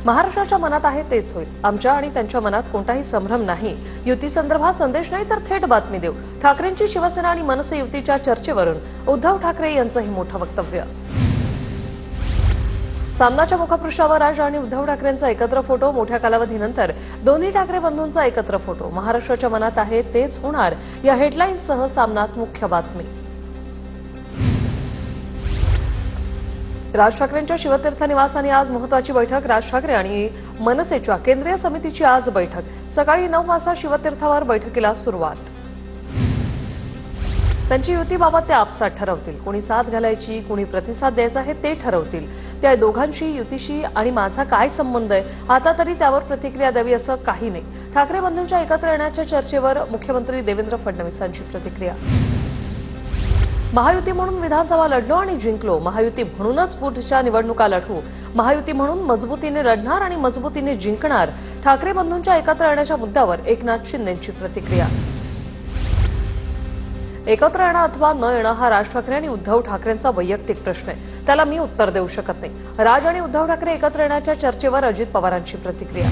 महाराष्ट्राच्या मनात आहे तेच होईल. आमच्या आणि त्यांच्या मनात कोणताही संभ्रम नाही. युती संदर्भात संदेश नाही तर थेट बातमी देऊ. ठाकरेंची शिवसेना आणि मनसे युतीच्या चर्चेवरून उद्धव ठाकरे यांचं हे मोठं वक्तव्य. सामनाच्या मुखपृष्ठावर राज आणि उद्धव ठाकरेंचा एकत्र फोटो. मोठ्या कालावधीनंतर दोन्ही ठाकरे बंधूंचा एकत्र फोटो. महाराष्ट्राच्या मनात आहे तेच होणार या हेडलाईन्ससह सामनात मुख्य बातमी. राज ठाकरेंच्या शिवतीर्थ निवासाने आज महत्त्वाची बैठक. राज ठाकरे आणि मनसेच्या केंद्रीय समितीची आज बैठक. सकाळी 9 वाजता शिवतीर्थावर बैठकीला सुरुवात. त्यांची युतीबाबत ते आपसात ठरवतील. कोणी साथ घालायची, कोणी प्रतिसाद द्यायचा हे ते ठरवतील. त्या दोघांशी युतीशी आणि माझा काय संबंध आहे, आता तरी त्यावर प्रतिक्रिया द्यावी असं काही नाही. ठाकरे बंधूंच्या एकत्र येण्याच्या चर्चेवर मुख्यमंत्री देवेंद्र फडणवीसांची प्रतिक्रिया. महायुती म्हणून विधानसभा लढलो आणि जिंकलो. महायुती म्हणूनच पुढच्या निवडणुका लढवू. महायुती म्हणून मजबूतीने लढणार आणि मजबूतीने जिंकणार. ठाकरे बंधूंच्या एकत्र येण्याच्या मुद्द्यावर एकनाथ शिंदेंची प्रतिक्रिया. एकत्र येणं अथवा न येणं हा राज ठाकरे आणि उद्धव ठाकरेंचा वैयक्तिक प्रश्न आहे. त्याला मी उत्तर देऊ शकत नाही. राज आणि उद्धव ठाकरे एकत्र येण्याच्या चर्चेवर अजित पवारांची प्रतिक्रिया.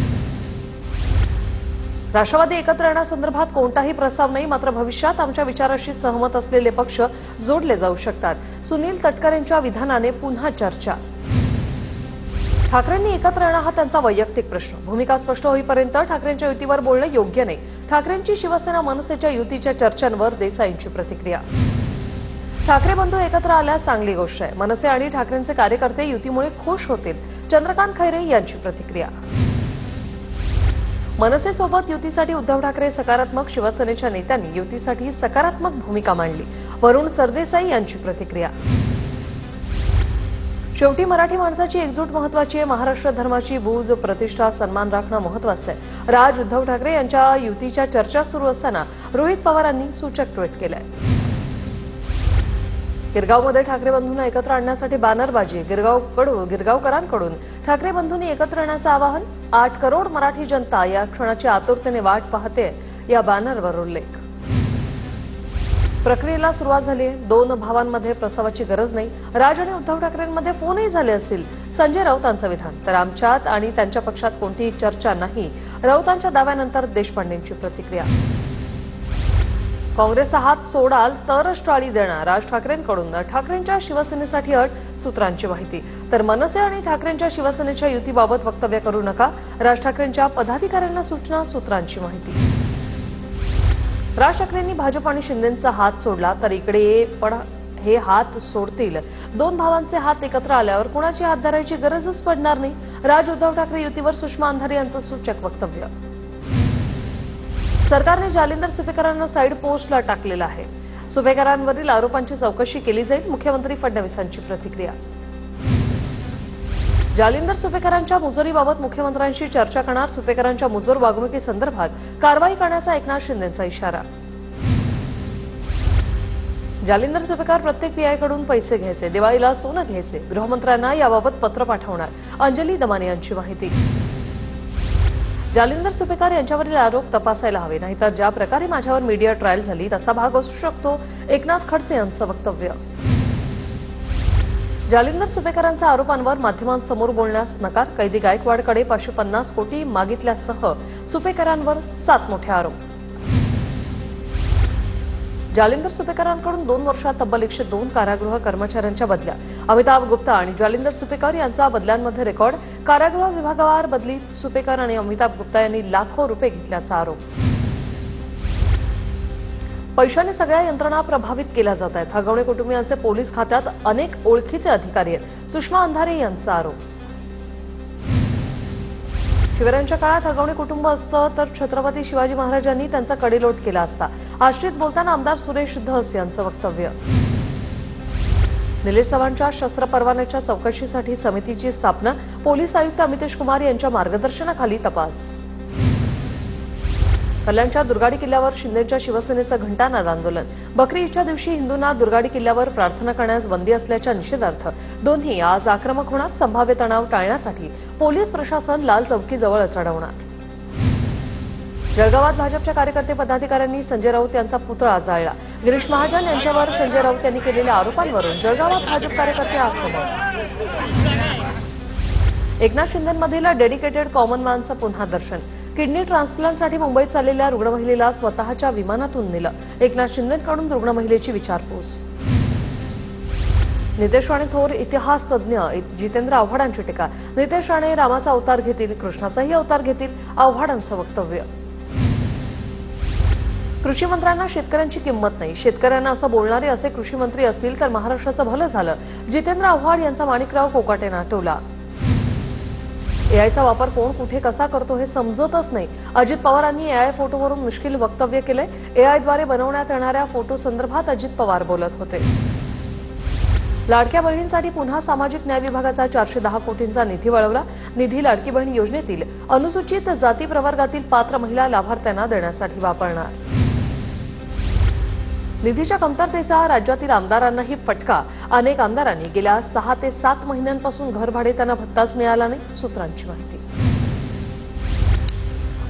राष्ट्रवादी एकत्र येण्यासंदर्भात कोणताही प्रस्ताव नाही. मात्र भविष्यात आमच्या विचाराशी सहमत असलेले पक्ष जोडले जाऊ शकतात. सुनील तटकरेंच्या विधानाने पुन्हा चर्चा. ठाकरेंनी एकत्र येणं हा त्यांचा वैयक्तिक प्रश्न. भूमिका स्पष्ट होईपर्यंत ठाकरेंच्या युतीवर बोलणं योग्य नाही. ठाकरेंची शिवसेना मनसेच्या युतीच्या चर्चांवर देसाईंची प्रतिक्रिया. ठाकरे बंधू एकत्र आल्यास चांगली गोष्ट आहे. मनसे आणि ठाकरेंचे कार्यकर्ते युतीमुळे खुश होतील. चंद्रकांत खैरे यांची प्रतिक्रिया. मनसेसोबत युतीसाठी उद्धव ठाकरे सकारात्मक. शिवसेनेच्या नेत्यांनी युतीसाठी सकारात्मक भूमिका मांडली. वरुण सरदेसाई यांची प्रतिक्रिया. शेवटी मराठी माणसाची एकजूट महत्वाची आहे. महाराष्ट्र धर्माची बूज, प्रतिष्ठा, सन्मान राखणं महत्वाचं आहे. राज उद्धव ठाकरे यांच्या युतीच्या चर्चा सुरू असताना रोहित पवारांनी सूचक ट्विट केलंय. गिरगावमध्ये ठाकरे बंधूंना एकत्र आणण्यासाठी बॅनरबाजी. गिरगावकरांकडून ठाकरे बंधूंनी एकत्र येण्याचं आवाहन. 8 करोड मराठी जनता या क्षणाची आतुरतेने वाट पाहते. या बॅनरवर उल्लेख. प्रक्रियेला सुरुवात झाली आहे. 2 भावांमध्ये प्रस्तावाची गरज नाही. राज आणि उद्धव ठाकरेंमध्ये फोनही झाले असतील. संजय राऊतांचं विधान. तर आमच्यात आणि त्यांच्या पक्षात कोणतीही चर्चा नाही. राऊतांच्या दाव्यानंतर देशपांडेंची प्रतिक्रिया. काँग्रेसचा हात सोडाल तरच टाळी देणार. राज ठाकरेंकडून ठाकरेंच्या शिवसेनेसाठी अट. सूत्रांची माहिती. तर मनसे आणि ठाकरेंच्या शिवसेनेच्या युतीबाबत वक्तव्य करू नका. राज ठाकरेंच्या पदाधिकाऱ्यांना सूचना. सूत्रांची माहिती. राज ठाकरेंनी भाजप आणि शिंदेंचा हात सोडला तर इकडे पण हे हात सोडतील. 2 भावांचे हात एकत्र आल्यावर कुणाची हात धरायची गरजच पडणार नाही. राज उद्धव ठाकरे युतीवर सुषमा अंधारे यांचं सूचक वक्तव्य. सरकारने जालिंदर सुपेकरांना साईड पोस्टला टाकलेलं आहे. सुपेकरांवरील आरोपांची चौकशी केली जाईल. मुख्यमंत्री फडणवीसांची प्रतिक्रिया. जालिंदर सुपेकरांच्या मुजोरीबाबत मुख्यमंत्र्यांशी चर्चा करणार. सुपेकरांच्या मुजोर वागणुकीसंदर्भात कारवाई करण्याचा एकनाथ शिंदेंचा इशारा. जालिंदर सुपेकर प्रत्येक पीआयकडून पैसे घ्यायचे. दिवाळीला सोनं घ्यायचे. गृहमंत्र्यांना याबाबत पत्र पाठवणार. अंजली दमाने यांची माहिती. जालिंदर सुपेकर यांच्यावरील आरोप तपासायला हवे. नाहीतर ज्या प्रकारे माझ्यावर मीडिया ट्रायल झाली तसा भाग असू शकतो. एकनाथ खडसे यांचं वक्तव्य. जालिंदर सुपेकरांच्या आरोपांवर माध्यमांसमोर बोलण्यास नकार. कैदी गायकवाडकडे 550 कोटी मागितल्यासह सुपेकरांवर 7 मोठे आरोप. जालिंदर सुपेकरांकडून 2 वर्षात तब्बल 102 कारागृह कर्मचाऱ्यांच्या बदल्या. अमिताभ गुप्ता आणि जालिंदर सुपेकर यांचा बदल्यांमध्ये रेकॉर्ड. कारागृह विभागावार बदलीत सुपेकर आणि अमिताभ गुप्ता यांनी लाखो रुपये घेतल्याचा आरोप. पैशाने सगळ्या यंत्रणा प्रभावित केल्या जात आहेत. हगवणे कुटुंबियांचे पोलीस खात्यात अनेक ओळखीचे अधिकारी आहेत. सुषमा अंधारे यांचा आरोप. शिवरायांच्या काळात हगवणे कुटुंब असतं तर छत्रपती शिवाजी महाराजांनी त्यांचा कडेलोट केला असता. आष्टीत बोलताना आमदार सुरेश धस यांचं वक्तव्य. निलेश चव्हाणच्या शस्त्र परवान्याच्या चौकशीसाठी समितीची स्थापना. पोलीस आयुक्त अमितेश कुमार यांच्या मार्गदर्शनाखाली तपास. कल्याणच्या दुर्गाडी किल्ल्यावर शिंदेच्या शिवसेनेचं घंटानाद आंदोलन. बकरी ईदच्या दिवशी हिंदूंना दुर्गाडी किल्ल्यावर प्रार्थना करण्यास बंदी असल्याच्या निषेधार्थ दोन्ही आज आक्रमक होणार. संभाव्य तणाव टाळण्यासाठी पोलीस प्रशासन लाल चौकीजवळ अडवणार. जळगावात भाजपच्या कार्यकर्ते पदाधिकाऱ्यांनी संजय राऊत यांचा पुतळा जाळला. गिरीश महाजन यांच्यावर संजय राऊत यांनी केलेल्या आरोपांवरून जळगावात भाजप कार्यकर्ते आक्रमक. एकनाथ शिंदेंमधील डेडिकेटेड कॉमन मॅनचं पुन्हा दर्शन. किडनी ट्रान्सप्लांटसाठी मुंबईत चाललेल्या रुग्ण महिलेला स्वतःच्या विमानातून नेलं. एकनाथ शिंदेंकडून रुग्ण महिलेची विचारपूस. नितेश राणे थोर इतिहास तज्ज्ञ जितेंद्र आव्हाडांची टीका. नितेश राणे रामाचा अवतार घेतील, कृष्णाचाही अवतार घेतील, आव्हाडांचं वक्तव्य. कृषी मंत्र्यांना शेतकऱ्यांची किंमत नाही. शेतकऱ्यांना असं बोलणारे असे कृषी मंत्री असतील तर महाराष्ट्राचं भलं झालं. जितेंद्र आव्हाड यांचा माणिकराव कोकाटेनं आठवला. एआयचा वापर कोण कुठे कसा करतो हे समजतच नाही. अजित पवारांनी एआय फोटोवरून मुश्किल वक्तव्य केलंय. एआयद्वारे बनवण्यात येणाऱ्या फोटो संदर्भात अजित पवार बोलत होते. लाडक्या बहिणींसाठी पुन्हा सामाजिक न्याय विभागाचा 410 कोटींचा निधी वळवला. निधी लाडकी बहीण योजनेतील अनुसूचित जाती प्रवर्गातील पात्र महिला लाभार्थ्यांना देण्यासाठी वापरणार. निधीच्या कमतरतेचा राज्यातील आमदारांनाही फटका. अनेक आमदारांनी गेल्या 6 ते 7 महिन्यांपासून घरभाडे त्यांना भत्ताच मिळाला नाही. सूत्रांची माहिती.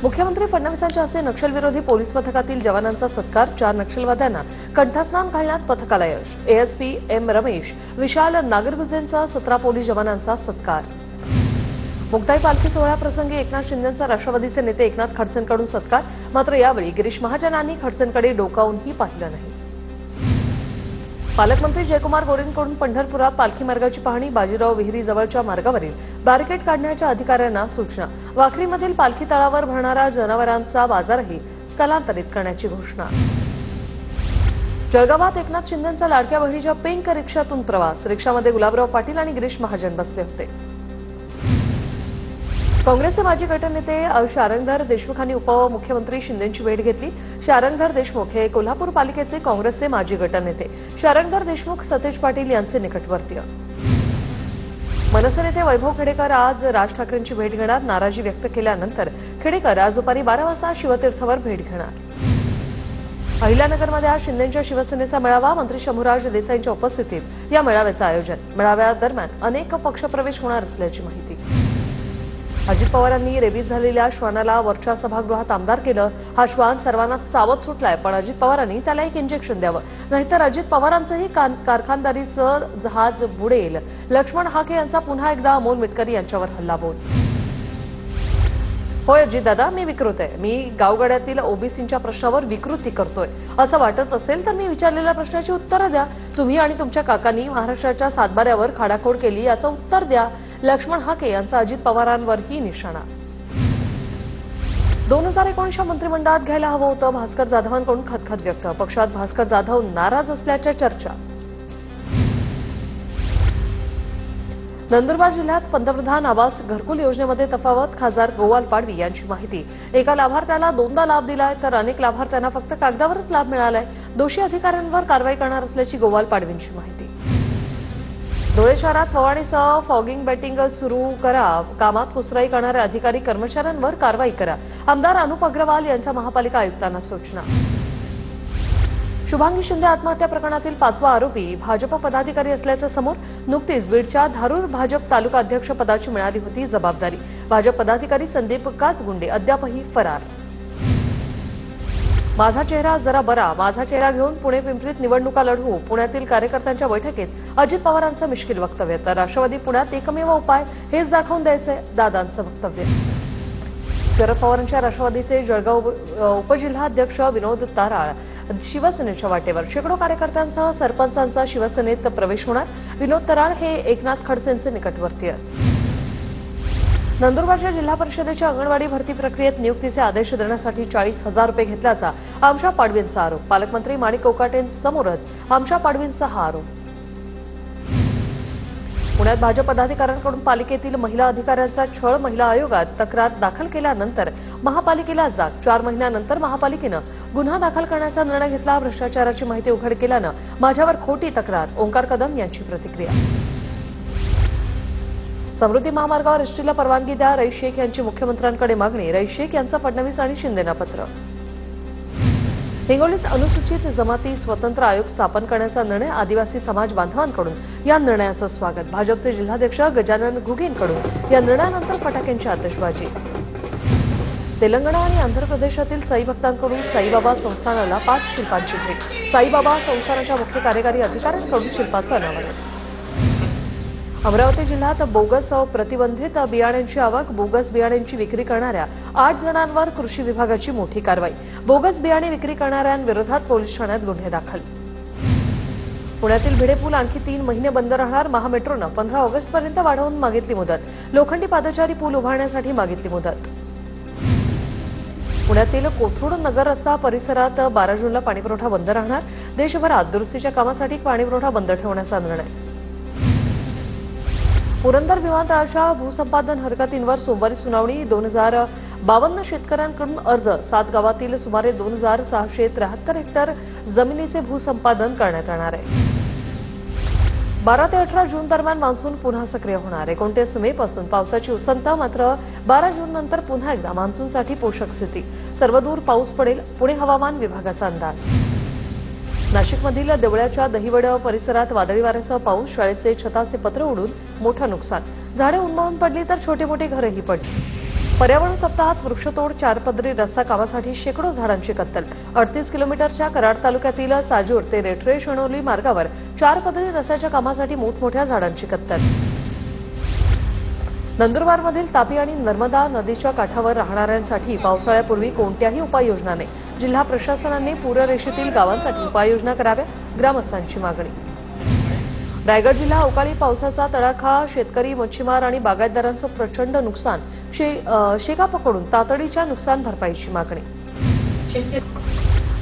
मुख्यमंत्री फडणवीसांच्या हस्ते नक्षलविरोधी पोलीस पथकातील जवानांचा सत्कार. 4 नक्षलवाद्यांना कंठस्नान घालण्यात पथकाला यश. एएसपी एम रमेश, विशाल नागरगुजेंचा 17 पोलीस जवानांचा सत्कार. मुक्ताई पालखी सोहळ्याप्रसंगी एकनाथ शिंदेंचा राष्ट्रवादीचे नेते एकनाथ खडसेंकडून सत्कार. मात्र यावेळी गिरीश महाजनांनी खडसेंकडे डोकावूनही पाहिलं नाही. पालकमंत्री जयकुमार गोरेंकडून पंढरपुरात पालखी मार्गाची पाहणी. बाजीराव विहिरी जवळच्या मार्गावरील बॅरिकेड काढण्याच्या अधिकाऱ्यांना सूचना. वाखरीमधील पालखी तळावर भरणारा जनावरांचा बाजारही स्थलांतरित करण्याची घोषणा. जळगावात एकनाथ शिंदेंचा लाडक्या बहिणीच्या पिंक रिक्षातून प्रवास. रिक्षामध्ये गुलाबराव पाटील आणि गिरीश महाजन बसले होते. काँग्रेसचे माजी गटनेते शारंगधर देशमुखांनी उपमुख्यमंत्री शिंदेंची भेट घेतली. शारंगधर देशमुख हे कोल्हापूर पालिकेचे काँग्रेसचे माजी गटनेते. शारंगधर देशमुख सतेज पाटील यांचे निकटवर्तीय. मनसे नेते वैभव खेडेकर आज राज ठाकरेंची भेट घेणार. नाराजी व्यक्त केल्यानंतर खेडेकर आज दुपारी 12 वाजता शिवतीर्थवर भेट घेणार. अहिल्यानगरमध्ये आज शिंदेंच्या शिवसेनेचा मेळावा. मंत्री शंभूराज देसाईंच्या उपस्थितीत या मेळाव्याचं आयोजन. मेळाव्यादरम्यान अनेक पक्षप्रवेश होणार असल्याची माहिती. अजित पवारांनी रेबीज झालेल्या श्वानाला वरच्या सभागृहात आमदार केलं. हा श्वान सर्वांना चावत सुटलाय, पण अजित पवारांनी त्याला एक इंजेक्शन द्यावं, नाहीतर अजित पवारांचंही कारखानदारीचं जहाज बुडेल. लक्ष्मण हाके यांचा पुन्हा एकदा अमोल मिटकरी यांच्यावर हल्लाबोल. होय अजितदादा, मी विकृत आहे. मी गावगाड्यातील ओबीसींच्या प्रश्नावर विकृती करतोय असं वाटत असेल तर मी विचारलेल्या प्रश्नाची उत्तरं द्या. तुम्ही आणि तुमच्या काकांनी महाराष्ट्राच्या सातबाऱ्यावर खाडाखोड केली, याचं उत्तर द्या. लक्ष्मण हाके यांचा अजित पवारांवरही निशाणा. 2019च्या मंत्रिमंडळात घ्यायला हवं होतं. भास्कर जाधवांकडून खदखद व्यक्त. पक्षात भास्कर जाधव नाराज असल्याच्या चर्चा. नंदुरबार जिल्ह्यात पंतप्रधान आवास घरकुल योजनेमध्ये तफावत. खासदार गोवाल पाडवी यांची माहिती. एका लाभार्थ्याला 2दा लाभ दिलाय तर अनेक लाभार्थ्यांना फक्त कागदावरच लाभ मिळालाय. दोषी अधिकाऱ्यांवर कारवाई करणार असल्याची गोवाल पाडवींची माहिती. धुळे शहरात फवारणीसह फॉगिंग बेटिंग सुरू करा. कामात कुचराई करणाऱ्या अधिकारी कर्मचाऱ्यांवर कारवाई करा. आमदार अनुप अग्रवाल यांच्या महापालिका आयुक्तांना सूचना. शुभांगी शिंदे आत्महत्या प्रकरणातील 5वा आरोपी भाजप पदाधिकारी असल्याचं समोर. नुकतीच बीडच्या धारूर भाजप तालुका अध्यक्ष पदाची मिळाली होती जबाबदारी. भाजप पदाधिकारी संदीप काचगुंडे अद्यापही फरार. माझा चेहरा जरा बरा. माझा चेहरा घेऊन पुणे पिंपरीत निवडणुका लढवू. पुण्यातील कार्यकर्त्यांच्या बैठकीत अजित पवारांचं मिश्किल वक्तव्य. तर राष्ट्रवादी पुण्यात एकमेव उपाय हेच दाखवून द्यायचे, दादांचं वक्तव्य. शरद पवारांच्या राष्ट्रवादीचे जळगाव उपजिल्हाध्यक्ष विनोद ताराळ शिवसेनेच्या वाटेवर. शेकडो कार्यकर्त्यांसह सरपंचांचा शिवसेनेत प्रवेश होणार. विनोद ताराळ हे एकनाथ खडसेंचे निकटवर्तीय. नंदुरबारच्या जिल्हा परिषदेच्या अंगणवाडी भरती प्रक्रियेत नियुक्तीचे आदेश देण्यासाठी 40,000 रुपये घेतल्याचा आमशा पाडवींचा आरोप. पालकमंत्री माणिक कोकाटेंसमोरच आमशा पाडवींचा हा आरोप. पुण्यात भाजप पदाधिकाऱ्यांकडून पालिकेतील महिला अधिकाऱ्यांचा छळ. महिला आयोगात तक्रार दाखल केल्यानंतर महापालिकेला जाग. 4 महिन्यानंतर महापालिकेनं गुन्हा दाखल करण्याचा निर्णय घेतला. भ्रष्टाचाराची माहिती उघड केल्यानं माझ्यावर खोटी तक्रार. ओंकार कदम यांची प्रतिक्रिया. समृद्धी महामार्गावर एसटीला परवानगी द्या. रईस शेख यांची मुख्यमंत्र्यांकडे मागणी. रईस शेख यांचं फडणवीस आणि शिंदेना पत्र. हिंगोलीत अनुसूचित जमाती स्वतंत्र आयोग स्थापन करण्याचा निर्णय. आदिवासी समाज बांधवांकडून या निर्णयाचं स्वागत. भाजपचे जिल्हाध्यक्ष गजानन घुगेंकडून या निर्णयानंतर फटाक्यांची आतषबाजी. तेलंगणा आणि आंध्र प्रदेशातील साई भक्तांकडून साईबाबा संस्थानाला 5 शिल्पांची भेट. साईबाबा संस्थानाच्या मुख्य कार्यकारी अधिकाऱ्यांकडून शिल्पाचं अनावरण. अमरावती जिल्ह्यात बोगस प्रतिबंधित बियाण्यांची आवक, बोगस बियाण्यांची विक्री करणाऱ्या 8 जणांवर कृषी विभागाची मोठी कारवाई. बोगस बियाणे विक्री करणाऱ्यांविरोधात पोलीस ठाण्यात गुन्हे दाखल. पुण्यातील भिडे पूल आणखी 3 महिने बंद राहणार. महामेट्रोनं 15 ऑगस्टपर्यंत वाढवून मागितली मुदत. लोखंडी पादचारी पूल उभारण्यासाठी मागितली मुदत. पुण्यातील कोथरूड नगर रस्ता परिसरात 12 जूनला पाणीपुरवठा बंद राहणार. देशभरात दुरुस्तीच्या कामासाठी पाणीपुरवठा बंद ठेवण्याचा निर्णय. पुरंदर विमानतळाच्या भूसंपादन हरकतींवर सोमवारी सुनावणी. 2052 शेतकऱ्यांकडून अर्ज. 7 गावातील सुमारे 2673 हेक्टर जमिनीचे भूसंपादन करण्यात येणार आहे. 12 ते 18 जून दरम्यान मान्सून पुन्हा सक्रिय होणार. 29 मे पासून पावसाची उसंत. मात्र 12 जून नंतर पुन्हा एकदा मान्सूनसाठी पोषक स्थिती. सर्वदूर पाऊस पडेल, पुणे हवामान विभागाचा अंदाज. नाशिकमधील देवळ्याच्या दहिवड परिसरात वादळी वाऱ्यासह पाऊस. शाळेचे छताचे पत्र उडून मोठं नुकसान. झाडे उन्मळून पडली तर छोटे मोठे घरही पडली. पर्यावरण सप्ताहात वृक्षतोड. 4 पदरी रस्ता कामासाठी शेकडो झाडांची कत्तल. 38 किलोमीटरच्या कराड तालुक्यातील साजूर ते रेठरे शणोली मार्गावर 4 पदरी रस्त्याच्या कामासाठी मोठमोठ्या झाडांची कत्तल. नंदुरबारमधील तापी आणि नर्मदा नदीच्या काठावर राहणाऱ्यांसाठी पावसाळ्यापूर्वी कोणत्याही उपाययोजना नाही. जिल्हा प्रशासनाने पूररेषेतील गावांसाठी उपाययोजना कराव्या. ग्रामस्थांची मागणी. रायगड जिल्हा अवकाळी पावसाचा तडाखा. शेतकरी, मच्छीमार आणि बागायतदारांचं प्रचंड नुकसान. शेका पकडून तातडीच्या नुकसान भरपाईची मागणी.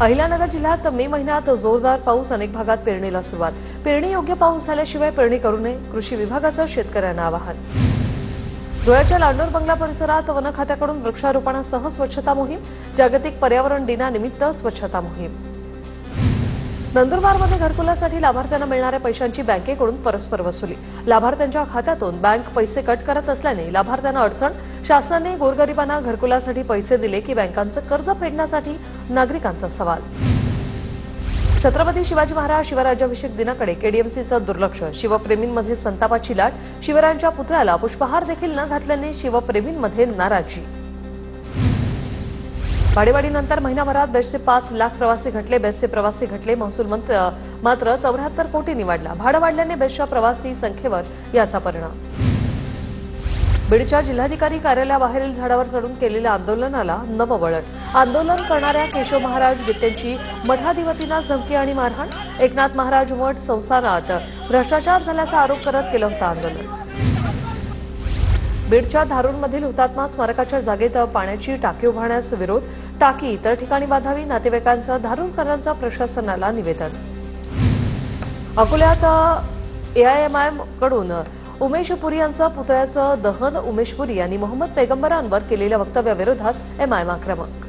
अहिल्यानगर जिल्ह्यात मे महिन्यात जोरदार पाऊस. अनेक भागात पेरणीला सुरुवात. पेरणी योग्य पाऊस झाल्याशिवाय पेरणी करू नये. कृषी विभागाचं शेतकऱ्यांना आवाहन. धुळ्याच्या लांडोर बंगला परिसरात वन खात्याकडून वृक्षारोपणासह स्वच्छता मोहीम. जागतिक पर्यावरण दिनानिमित्त स्वच्छता मोहीम. नंदुरबारमध्ये घरकुलासाठी लाभार्थ्यांना मिळणाऱ्या पैशांची बँकेकडून परस्पर वसुली. लाभार्थ्यांच्या खात्यातून बँक पैसे कट करत असल्याने लाभार्थ्यांना अडचण. शासनाने गोरगरिबांना घरकुलासाठी पैसे दिले की बँकांचं कर्ज फेडण्यासाठी नागरिकांचा सवाल. छत्रपती शिवाजी महाराज शिवराज्याभिषेक दिनाकडे केडीएमसीचं दुर्लक्ष. शिवप्रेमींमध्ये संतापाची लाट. शिवरायांच्या पुतळ्याला पुष्पहार देखील न घातल्याने शिवप्रेमींमध्ये नाराजी. भाडेवाढीनंतर महिनाभरात बेस्टचे 5 लाख प्रवासी घटले. बेस्टचे प्रवासी घटले. महसूल मात्र 74 कोटींनी वाढला. भाडं वाढल्याने बेस्टच्या प्रवासी संख्येवर याचा परिणाम. बीडच्या जिल्हाधिकारी कार्यालयाबाहेरील झाडावर चढून केलेल्या आंदोलनाला नवं वळण. आंदोलन करणाऱ्या केशव महाराज गीतेंची मठाधिपतींनाच धमकी आणि मारहाण. एकनाथ महाराज मठ संस्थानात भ्रष्टाचार झाल्याचा आरोप करत केलं होतं आंदोलन. बीडच्या धारूरमधील हुतात्मा स्मारकाच्या जागेत पाण्याची टाकी उभारण्यास विरोध. टाकी इतर ठिकाणी बांधावी. नातेवाईकांचं धारूरकरांचं प्रशासनाला निवेदन. अकोल्यात एआयएमआयएम कडून उमेश पुरी यांचं पुतळ्याचं दहन. उमेश पुरी यांनी मोहम्मद पैगंबरांवर केलेल्या वक्तव्याविरोधात एमआयएम आक्रमक.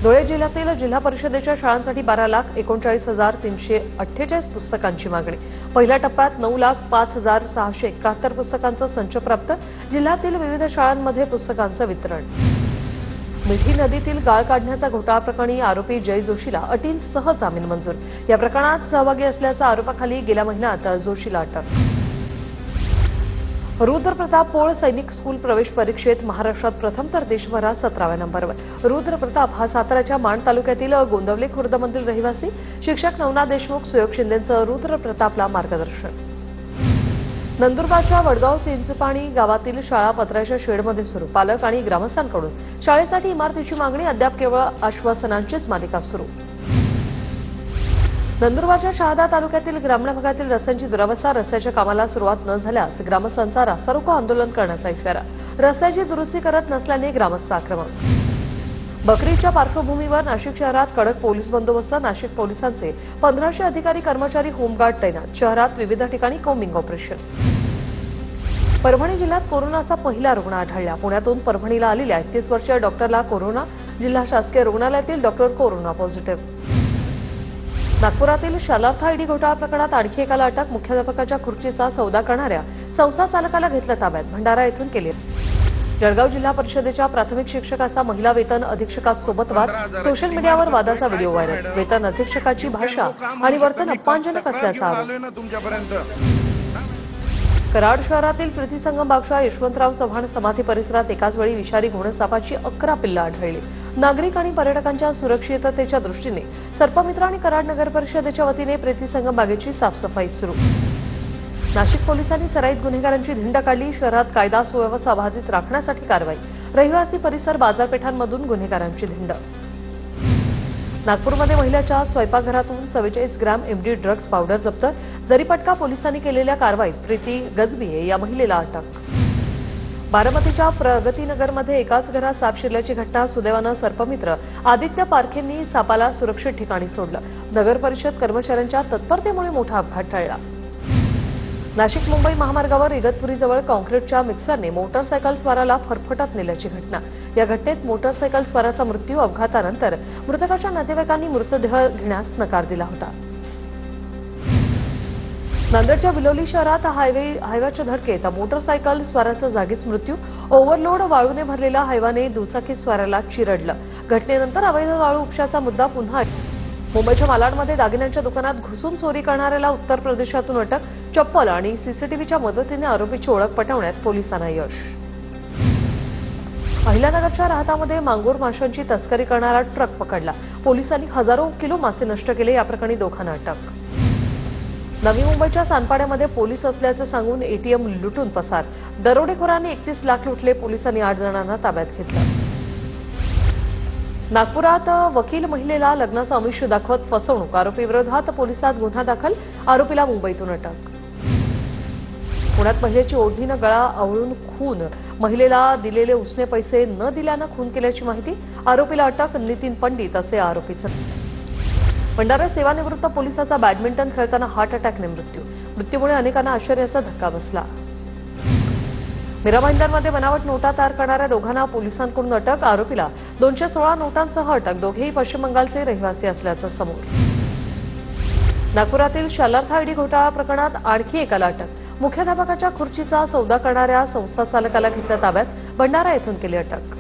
धुळे जिल्ह्यातील जिल्हा परिषदेच्या शाळांसाठी 12,39,348 पुस्तकांची मागणी. पहिल्या टप्प्यात 9,05,671 पुस्तकांचा संच प्राप्त. जिल्ह्यातील विविध शाळांमध्ये पुस्तकांचं वितरण. मिठी नदीतील गाळ काढण्याचा घोटाळा प्रकरणी आरोपी जय जोशीला अटींसह जामीन मंजूर. या प्रकरणात सहभागी असल्याच्या आरोपाखाली गेल्या महिन्यात जोशीला अटक. रुद्रप्रताप पोळ सैनिक स्कूल प्रवेश परीक्षेत महाराष्ट्रात प्रथम तर देशभरात 17व्या नंबरवर. रुद्रप्रताप हा साताऱ्याच्या माण तालुक्यातील गोंदवले खुर्दमधील रहिवासी. शिक्षक नवनाथ देशमुख, सुयोग शिंदेंचं रुद्रप्रतापला मार्गदर्शन. नंदुरबारच्या वडगाव चिंचपाणी गावातील शाळा पत्र्याच्या शेडमध्ये सुरू. पालक आणि ग्रामस्थांकडून शाळेसाठी इमारतीची मागणी. अद्याप केवळ आश्वासनांचीच मालिका सुरू. नंदुरबारच्या शहादा तालुक्यातील ग्रामीण भागातील रस्त्यांची दुरावस्था. रस्त्याच्या कामाला सुरुवात न झाल्यास ग्रामस्थांचा रास्तारोको आंदोलन करण्याचा इशारा. रस्त्याची दुरुस्ती करत नसल्याने ग्रामस्थ आक्रमक. बकरीच्या पार्श्वभूमीवर नाशिक शहरात कडक पोलीस बंदोबस्त. नाशिक पोलिसांचे 1500 अधिकारी कर्मचारी होमगार्ड तैनात. शहरात विविध ठिकाणी कोम्बिंग ऑपरेशन. परभणी जिल्ह्यात कोरोनाचा पहिला रुग्ण आढळला. पुण्यातून परभणीला आलेल्या 31 वर्षीय डॉक्टरला कोरोना. जिल्हा शासकीय रुग्णालयातील डॉक्टर कोरोना पॉझिटिव्ह. नागपुरातील शालार्थ आयडी घोटाळा प्रकरणात आणखी एकाला अटक. मुख्याध्यापकाच्या खुर्चीचा सौदा करणाऱ्या संस्था चालकाला घेतलं ताब्यात. भंडारा येथून केली. जळगाव जिल्हा परिषदेच्या प्राथमिक शिक्षकाचा महिला वेतन अधीक्षकासोबत वाद. सोशल मीडियावर वादाचा व्हिडिओ व्हायरल. वेतन अधीक्षकाची भाषा आणि वर्तन अपमानजनक असल्याचा आरोप. कराड शहरातील प्रीतीसंगम बागशा यशवंतराव चव्हाण समाधी परिसरात एकाच वेळी विषारी घोणसापाची 11 पिल्लं आढळली. नागरिक आणि पर्यटकांच्या सुरक्षिततेच्या दृष्टीने सर्पमित्र आणि कराड नगर परिषदेच्या वतीने प्रीतीसंगम बागेची साफसफाई सुरू. नाशिक पोलिसांनी सराईत गुन्हेगारांची धिंड काढली. शहरात कायदा सुव्यवस्था बाधित राखण्यासाठी कारवाई. रहिवासी परिसर बाजारपेठांमधून गुन्हेगारांची धिंड. नागपूरमध्ये महिलेच्या स्वयंपाकघरातून 44 ग्रॅम एमडी ड्रग्ज पावडर जप्त. जरीपटका पोलिसांनी केलेल्या कारवाईत प्रीती गजबिये या महिलेला अटक. बारामतीच्या प्रगतीनगरमध्ये एकाच घरात साप शिरल्याची घटना. सुदैवानं सर्पमित्र आदित्य पारखेंनी सापाला सुरक्षित ठिकाणी सोडलं. नगर परिषद कर्मचाऱ्यांच्या तत्परतेमुळे मोठा अपघात टळला. नाशिक मुंबई महामार्गावर इगतपुरीजवळ कॉन्क्रीटच्या मिक्सरने मोटरसायकल स्वाराला फरफटत नेल्याची घटना. या घटनेत मोटरसायकल स्वाराचा मृत्यू. अपघातानंतर मृतकाच्या नातेवाईकांनी मृतदेह घेण्यास नकार दिला होता. नांदेडच्या बिलोली शहरात हायव्याच्या धडकेत मोटरसायकल स्वाराचा जागीच मृत्यू. ओव्हरलोड वाळूने भरलेल्या हायवाने दुचाकी स्वाराला चिरडलं. घटनेनंतर अवैध वाळू उपशाचा मुद्दा पुन्हा. मुंबईच्या मालाडमध्ये दागिन्यांच्या दुकानात घुसून चोरी करणाऱ्याला उत्तर प्रदेशातून अटक. चप्पल आणि सीसीटीव्हीच्या मदतीने आरोपीची ओळख पटवण्यात पोलिसांना यश. अहिल्यानगरच्या राहतामध्ये मांगूर माशांची तस्करी करणारा ट्रक पकडला. पोलिसांनी हजारो किलो मासे नष्ट केले. या प्रकरणी दोघांना अटक. नवी मुंबईच्या सानपाड्यामध्ये पोलीस असल्याचं सांगून एटीएम लुटून पसार. दरोडेखोरांनी 31 लाख लुटले. पोलिसांनी 8 जणांना ताब्यात घेतलं. नागपुरात वकील महिलेला लग्नाचं आमिष दाखवत फसवणूक. आरोपीविरोधात पोलिसात गुन्हा दाखल. आरोपीला मुंबईतून अटक. पुण्यात महिलेची ओढणीनं गळा आवळून खून. महिलेला दिलेले उसने पैसे न दिल्यानं खून केल्याची माहिती. आरोपीला अटक. नितीन पंडित असे आरोपीचं. भंडाऱ्यात सेवानिवृत्त पोलिसाचा बॅडमिंटन खेळताना हार्ट अटॅकने मृत्यूमुळे अनेकांना आश्चर्याचा धक्का बसला. मीरा भाईंदरमध्ये बनावट नोटा तयार करणाऱ्या दोघांना पोलिसांकडून अटक. आरोपीला 216 नोटांसह अटक. दोघेही पश्चिम बंगालचे रहिवासी असल्याचं समोर. नागपुरातील शालार्थ आयडी घोटाळा प्रकरणात आणखी एकाला अटक. मुख्याध्यापकाच्या खुर्चीचा सौदा करणाऱ्या संस्था चालकाला घेतलं ताब्यात. भंडारा येथून केली अटक.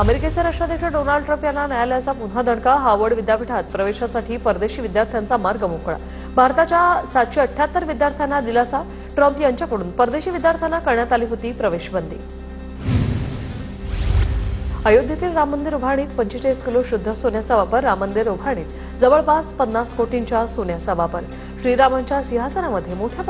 अमेरिकेचे राष्ट्राध्यक्ष डोनाल्ड ट्रम्प यांना न्यायालयाचा पुन्हा दणका. हार्वर्ड विद्यापीठात प्रवेशासाठी परदेशी विद्यार्थ्यांचा मार्ग मोकळा. भारताच्या 778 विद्यार्थ्यांना दिलासा. ट्रम्प यांच्याकडून परदेशी विद्यार्थ्यांना करण्यात आली होती प्रवेशबंदी. अयोध्येतील राम मंदिर उभारणीत 45 किलो शुद्ध सोन्याचा वापर. राम मंदिर उभारणीत जवळपास 50 कोटींच्या सोन्याचा वापर. श्रीरामांच्या सिंहासनामध्ये मोठ्या